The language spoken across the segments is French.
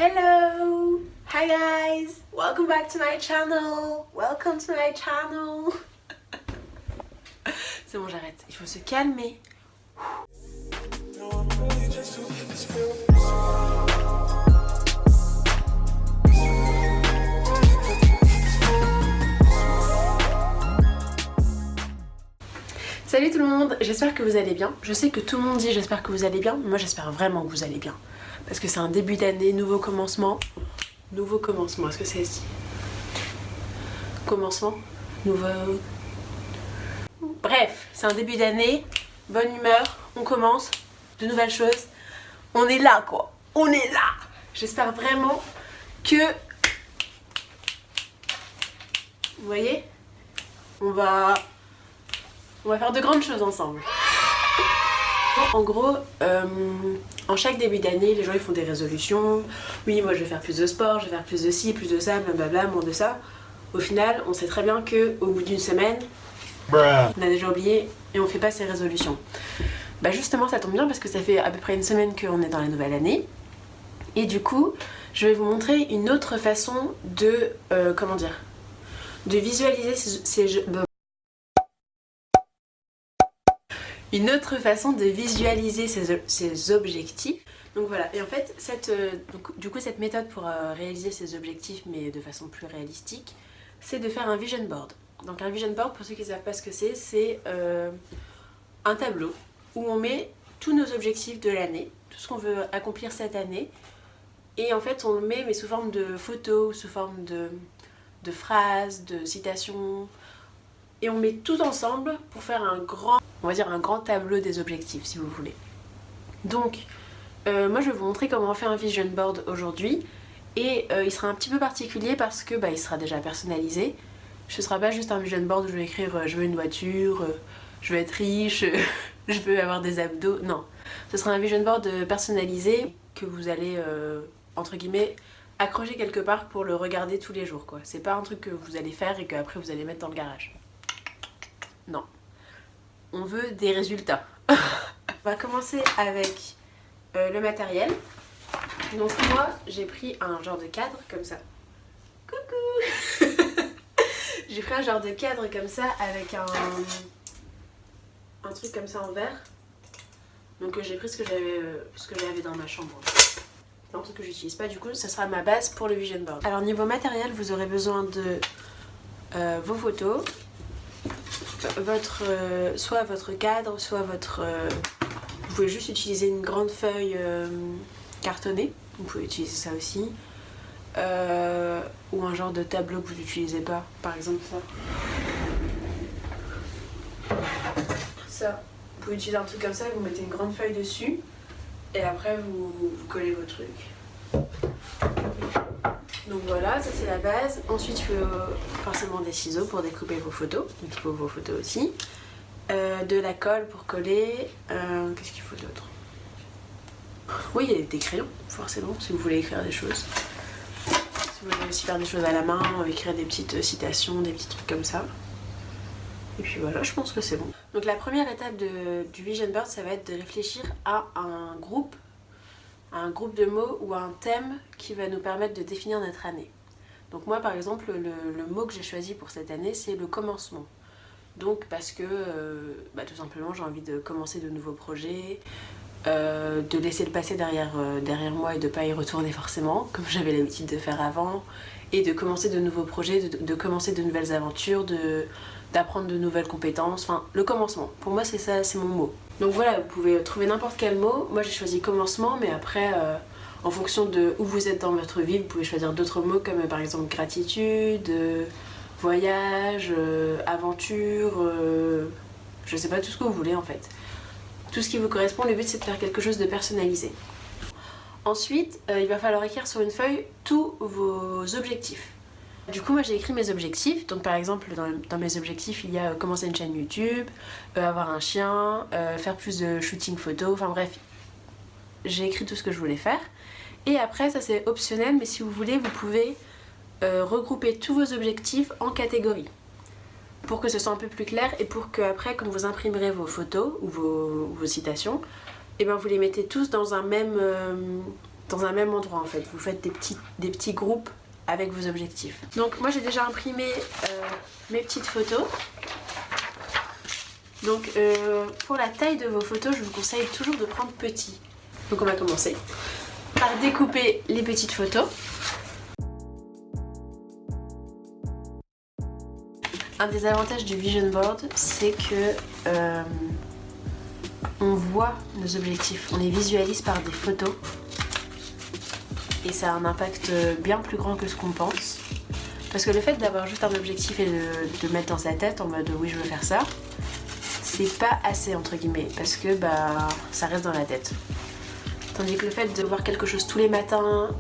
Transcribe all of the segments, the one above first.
Hello! Hi guys! Welcome back to my channel! Welcome to my channel! C'est bon, j'arrête. Il faut se calmer. Salut tout le monde, j'espère que vous allez bien. Je sais que tout le monde dit j'espère que vous allez bien, mais moi j'espère vraiment que vous allez bien. Parce que c'est un début d'année, nouveau commencement. Nouveau commencement, est-ce que c'est ici? Commencement? Nouveau... Bref, c'est un début d'année, bonne humeur, on commence, de nouvelles choses. On est là quoi, on est là. J'espère vraiment que... Vous voyez? On va faire de grandes choses ensemble. En gros, en chaque début d'année, les gens ils font des résolutions. Oui, moi je vais faire plus de sport, je vais faire plus de ci, plus de ça, blablabla, moins de ça. Au final, on sait très bien qu'au bout d'une semaine, on a déjà oublié et on fait pas ces résolutions. Bah justement, ça tombe bien parce que ça fait à peu près une semaine qu'on est dans la nouvelle année. Et du coup, je vais vous montrer une autre façon de, comment dire, de visualiser une autre façon de visualiser ses objectifs. Donc voilà, et en fait, cette méthode pour réaliser ses objectifs, mais de façon plus réalistique, c'est de faire un vision board. Donc un vision board, pour ceux qui ne savent pas ce que c'est un tableau où on met tous nos objectifs de l'année, tout ce qu'on veut accomplir cette année, et en fait on le met mais sous forme de photos, sous forme de phrases, de citations, et on met tout ensemble pour faire un grand, on va dire un grand tableau des objectifs si vous voulez. Donc moi je vais vous montrer comment on fait un vision board aujourd'hui, et il sera un petit peu particulier parce que il sera déjà personnalisé. Ce sera pas juste un vision board où je vais écrire je veux une voiture, je veux être riche, je veux avoir des abdos, non. Ce sera un vision board personnalisé que vous allez entre guillemets accrocher quelque part pour le regarder tous les jours quoi. C'est pas un truc que vous allez faire et qu'après vous allez mettre dans le garage. Non. On veut des résultats. On va commencer avec le matériel. Donc moi j'ai pris un genre de cadre comme ça. Coucou. J'ai pris un genre de cadre comme ça avec un truc comme ça en verre. Donc j'ai pris ce que j'avais dans ma chambre. C'est un truc que j'utilise pas, du coup ça sera ma base pour le vision board. Alors niveau matériel, vous aurez besoin de vos photos, soit votre cadre, soit votre... vous pouvez juste utiliser une grande feuille cartonnée, vous pouvez utiliser ça aussi. Ou un genre de tableau que vous n'utilisez pas, par exemple ça. Vous pouvez utiliser un truc comme ça, vous mettez une grande feuille dessus et après vous collez vos trucs. Donc voilà, ça c'est la base. Ensuite il faut forcément des ciseaux pour découper vos photos, donc il faut vos photos aussi. De la colle pour coller. Qu'est-ce qu'il faut d'autre? Oui, il y a des crayons, forcément, si vous voulez écrire des choses. Si vous voulez aussi faire des choses à la main, écrire des petites citations, des petits trucs comme ça. Et puis voilà, je pense que c'est bon. Donc la première étape du vision board, ça va être de réfléchir à un groupe de mots ou à un thème qui va nous permettre de définir notre année. Donc moi par exemple, le mot que j'ai choisi pour cette année, c'est le commencement. Donc parce que tout simplement j'ai envie de commencer de nouveaux projets, de laisser le passé derrière moi et de pas y retourner forcément, comme j'avais l'habitude de faire avant, et de commencer de nouveaux projets, de commencer de nouvelles aventures, d'apprendre de nouvelles compétences, enfin le commencement. Pour moi c'est ça, c'est mon mot. Donc voilà, vous pouvez trouver n'importe quel mot. Moi j'ai choisi commencement, mais après en fonction de où vous êtes dans votre vie, vous pouvez choisir d'autres mots comme par exemple gratitude, voyage, aventure, je sais pas, tout ce que vous voulez en fait. Tout ce qui vous correspond, le but c'est de faire quelque chose de personnalisé. Ensuite, il va falloir écrire sur une feuille tous vos objectifs. Du coup, moi j'ai écrit mes objectifs. Donc par exemple, dans mes objectifs, il y a commencer une chaîne YouTube, avoir un chien, faire plus de shooting photo, enfin bref. J'ai écrit tout ce que je voulais faire. Et après, ça c'est optionnel, mais si vous voulez, vous pouvez regrouper tous vos objectifs en catégories. Pour que ce soit un peu plus clair et pour que après, quand vous imprimerez vos photos ou vos citations, et ben vous les mettez tous dans un même dans un même endroit en fait. Vous faites des petits groupes avec vos objectifs. Donc moi j'ai déjà imprimé mes petites photos. Donc pour la taille de vos photos, je vous conseille toujours de prendre petit. Donc on va commencer par découper les petites photos. Un des avantages du vision board, c'est que on voit nos objectifs, on les visualise par des photos. Et ça a un impact bien plus grand que ce qu'on pense. Parce que le fait d'avoir juste un objectif et de le mettre dans sa tête en mode oui je veux faire ça, c'est pas assez entre guillemets parce que ça reste dans la tête. Tandis que le fait de voir quelque chose tous les matins,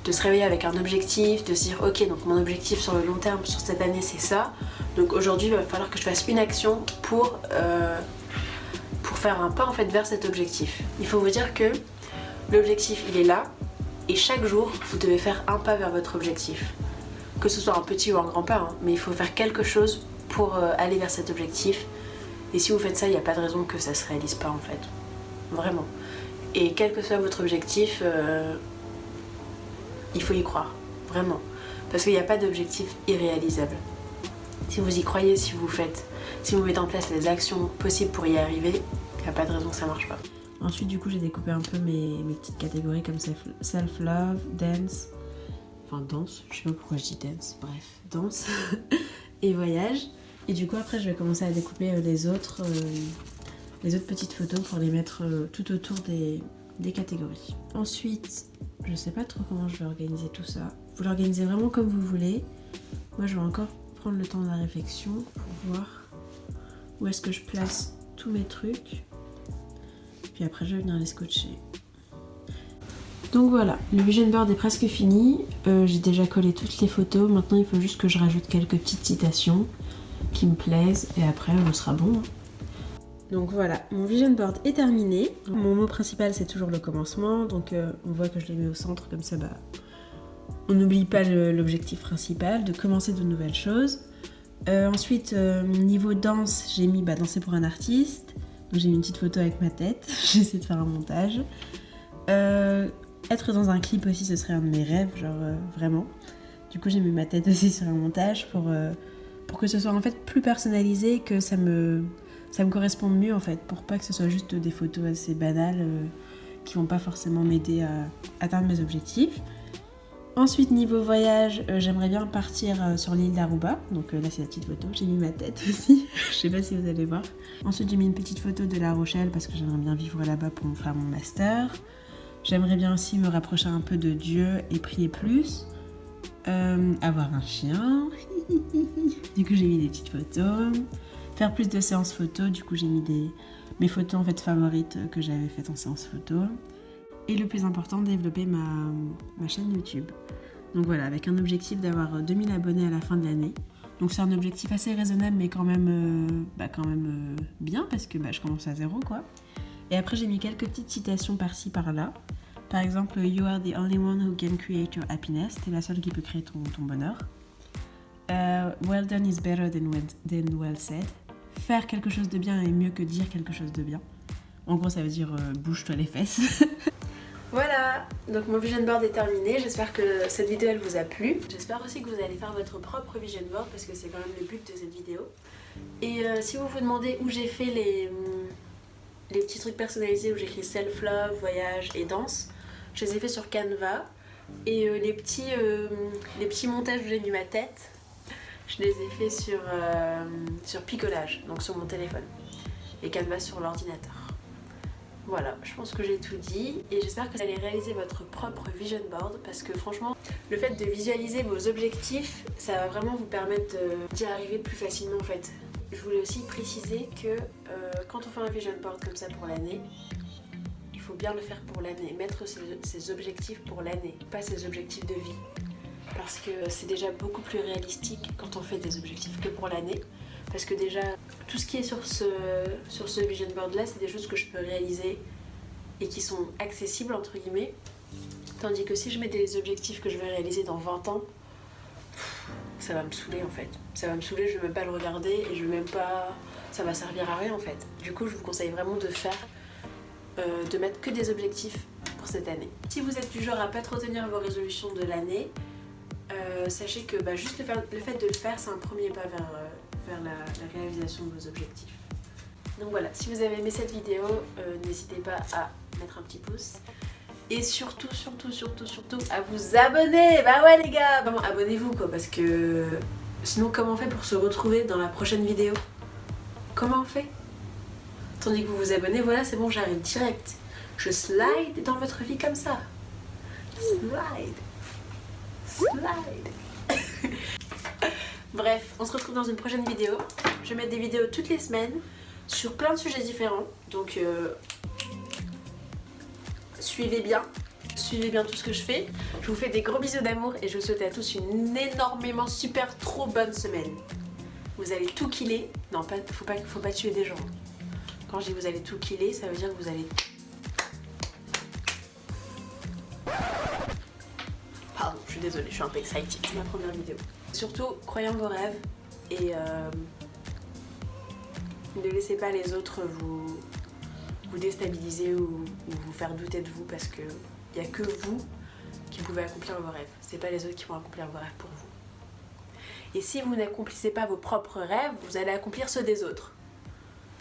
de se réveiller avec un objectif, de se dire ok donc mon objectif sur le long terme sur cette année c'est ça, donc aujourd'hui il va falloir que je fasse une action pour faire un pas en fait vers cet objectif. Il faut vous dire que l'objectif il est là. Et chaque jour, vous devez faire un pas vers votre objectif. Que ce soit un petit ou un grand pas, hein, mais il faut faire quelque chose pour aller vers cet objectif. Et si vous faites ça, il n'y a pas de raison que ça ne se réalise pas en fait. Vraiment. Et quel que soit votre objectif, il faut y croire. Vraiment. Parce qu'il n'y a pas d'objectif irréalisable. Si vous y croyez, si vous mettez en place les actions possibles pour y arriver, il n'y a pas de raison que ça ne marche pas. Ensuite du coup j'ai découpé un peu mes petites catégories comme self-love, dance, enfin danse, je sais pas pourquoi je dis dance, bref, danse et voyage. Et du coup après je vais commencer à découper les autres petites photos pour les mettre tout autour des catégories. Ensuite, je sais pas trop comment je vais organiser tout ça. Vous l'organisez vraiment comme vous voulez. Moi je vais encore prendre le temps de la réflexion pour voir où est-ce que je place tous mes trucs. Puis après je vais venir les scotcher. Donc voilà, le vision board est presque fini. J'ai déjà collé toutes les photos. Maintenant il faut juste que je rajoute quelques petites citations qui me plaisent et après on sera bon. Donc voilà, mon vision board est terminé. Mon mot principal c'est toujours le commencement. Donc on voit que je l'ai mis au centre comme ça on n'oublie pas l'objectif principal, de commencer de nouvelles choses. Ensuite niveau danse, j'ai mis danser pour un artiste. Donc j'ai mis une petite photo avec ma tête, j'essaie de faire un montage. Être dans un clip aussi, ce serait un de mes rêves, genre vraiment. Du coup j'ai mis ma tête aussi sur un montage pour que ce soit en fait plus personnalisé, que ça me corresponde mieux en fait, pour pas que ce soit juste des photos assez banales qui vont pas forcément m'aider à atteindre mes objectifs. Ensuite niveau voyage, j'aimerais bien partir sur l'île d'Aruba, donc là c'est la petite photo, j'ai mis ma tête aussi, je sais pas si vous allez voir. Ensuite j'ai mis une petite photo de La Rochelle parce que j'aimerais bien vivre là-bas pour faire mon master. J'aimerais bien aussi me rapprocher un peu de Dieu et prier plus, avoir un chien, du coup j'ai mis des petites photos, faire plus de séances photos, du coup j'ai mis mes photos en fait favorites que j'avais faites en séance photo. Et le plus important, développer ma chaîne YouTube. Donc voilà, avec un objectif d'avoir 2000 abonnés à la fin de l'année. Donc c'est un objectif assez raisonnable mais quand même bien parce que je commence à zéro quoi. Et après j'ai mis quelques petites citations par-ci par-là. Par exemple, You are the only one who can create your happiness. T'es la seule qui peut créer ton bonheur. Well done is better than well said. Faire quelque chose de bien est mieux que dire quelque chose de bien. En gros ça veut dire bouge-toi les fesses. Voilà, donc mon vision board est terminé, j'espère que cette vidéo elle vous a plu. J'espère aussi que vous allez faire votre propre vision board parce que c'est quand même le but de cette vidéo. Et si vous vous demandez où j'ai fait les petits trucs personnalisés où j'écris self-love, voyage et danse, je les ai fait sur Canva. Et les petits montages où j'ai mis ma tête, je les ai fait sur Picolage, donc sur mon téléphone. Et Canva sur l'ordinateur. Voilà, je pense que j'ai tout dit et j'espère que vous allez réaliser votre propre vision board parce que franchement, le fait de visualiser vos objectifs, ça va vraiment vous permettre d'y arriver plus facilement en fait. Je voulais aussi préciser que quand on fait un vision board comme ça pour l'année, il faut bien le faire pour l'année, mettre ses objectifs pour l'année, pas ses objectifs de vie. Parce que c'est déjà beaucoup plus réalistique quand on fait des objectifs que pour l'année. Parce que déjà, tout ce qui est sur ce vision board là, c'est des choses que je peux réaliser et qui sont accessibles entre guillemets. Tandis que si je mets des objectifs que je vais réaliser dans 20 ans, ça va me saouler en fait. Ça va me saouler, je vais même pas le regarder et je vais même pas... ça va servir à rien en fait. Du coup, je vous conseille vraiment de mettre que des objectifs pour cette année. Si vous êtes du genre à pas trop tenir vos résolutions de l'année, sachez que juste le fait de le faire, c'est un premier pas vers la réalisation de vos objectifs. Donc voilà, si vous avez aimé cette vidéo, n'hésitez pas à mettre un petit pouce. Et surtout, à vous abonner. Bah ouais les gars, vraiment abonnez-vous quoi, parce que sinon comment on fait pour se retrouver dans la prochaine vidéo? Comment on fait? Tandis que vous vous abonnez, voilà, c'est bon, j'arrive direct. Je slide dans votre vie comme ça. Slide. Bref, on se retrouve dans une prochaine vidéo. Je vais mettre des vidéos toutes les semaines sur plein de sujets différents. Donc suivez bien tout ce que je fais. Je vous fais des gros bisous d'amour et je vous souhaite à tous une énormément super trop bonne semaine. Vous allez tout killer. Non, faut pas tuer des gens. Quand je dis vous allez tout killer, ça veut dire que vous allez... Pardon, je suis désolée, je suis un peu excited, c'est ma première vidéo. Surtout, croyez en vos rêves et ne laissez pas les autres vous déstabiliser ou vous faire douter de vous, parce que il n'y a que vous qui pouvez accomplir vos rêves. C'est pas les autres qui vont accomplir vos rêves pour vous. Et si vous n'accomplissez pas vos propres rêves, vous allez accomplir ceux des autres.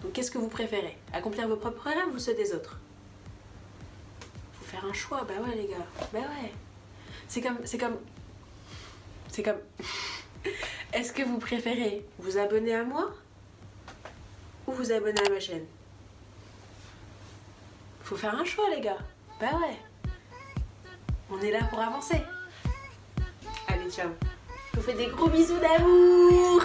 Donc qu'est-ce que vous préférez? Accomplir vos propres rêves ou ceux des autres? Faut faire un choix, bah ouais les gars, bah ouais. C'est comme... Est-ce que vous préférez vous abonner à moi ou vous abonner à ma chaîne? Faut faire un choix les gars, bah ouais. On est là pour avancer. Allez, ciao. Je vous fais des gros bisous d'amour.